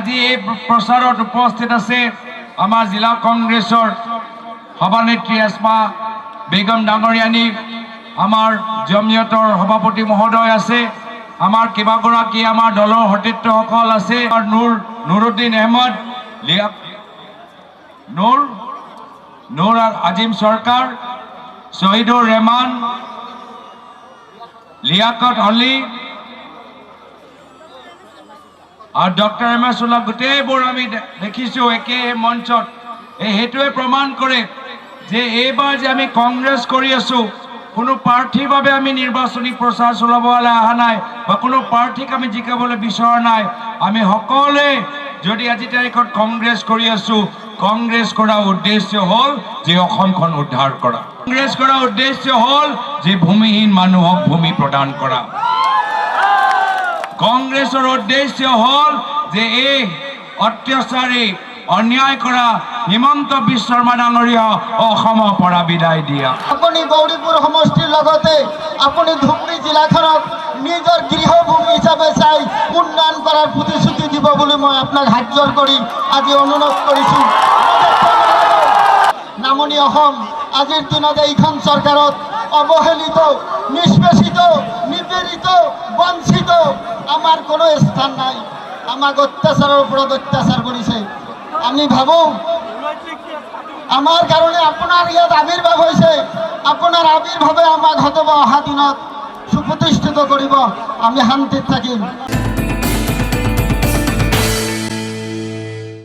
আজি এই প্ৰচাৰত উপস্থিত আছে আমাৰ জিলা কংগ্ৰেছৰ সভানেত্ৰী আসমা বেগম ডাঙৰীয়ানী, আমাৰ জমিয়তৰ সভাপতি মহোদয় আছে, আমাৰ কেইবাগৰাকী আমাৰ দলৰ সতীৰ্থসকল আছে, নুৰুদ্দিন আহমদ, নুৰ আজিম চৰকাৰ, শহীদুৰ ৰেহমান, লিয়াকত অলি আৰু ডক্টৰ MS উল্লাহ, গোটেইবোৰ আমি দেখিছোঁ একে মঞ্চত। সেইটোৱে প্ৰমাণ কৰে যে এইবাৰ যে আমি কংগ্ৰেছ কৰি আছোঁ, কোনো প্ৰাৰ্থীৰ বাবে আমি নিৰ্বাচনী প্ৰচাৰ চলাবলৈ অহা নাই বা কোনো প্ৰাৰ্থীক আমি জিকাবলৈ বিচৰা নাই। আমি সকলোৱে যদি আজি তাৰিখত কংগ্ৰেছ কৰি আছোঁ, কংগ্ৰেছ কৰাৰ উদ্দেশ্য হ'ল যে অসমখন উদ্ধাৰ কৰা, কংগ্ৰেছ কৰাৰ উদ্দেশ্য হ'ল যে ভূমিহীন মানুহক ভূমি প্ৰদান কৰা, কংগ্ৰেছৰ উদ্দেশ্য হ'ল যে এই অত্যাচাৰী অন্যায় কৰা হিমন্ত বিশ্ব শৰ্মা ডাঙৰীয়া অসমৰ পৰা বিদায় দিয়া। আপুনি গৌৰীপুৰ সমষ্টিৰ লগতে আপুনি ধুবুৰী জিলাখনক নিজৰ গৃহভূমি হিচাপে চাই উন্নয়ন কৰাৰ প্ৰতিশ্ৰুতি দিব বুলি মই আপোনাক হাত জোৰ কৰি আজি অনুৰোধ কৰিছোঁ। নামনি অসম আজিৰ দিনত এইখন চৰকাৰত অৱহেলিত, নিষ্পেষিত, নিপীড়িত, বঞ্চিত আমাৰ কোনো স্থান নাই। আমাক অত্যাচাৰৰ ওপৰত অত্যাচাৰ কৰিছে। আমি ভাবোঁ আমাৰ কাৰণে আপোনাৰ ইয়াত আবিৰ্ভাৱ হৈছে, আপোনাৰ আবিৰ্ভাৱে আমাক হয়তো অহা দিনত সুপ্ৰতিষ্ঠিত কৰিব, আমি শান্তিত থাকিম।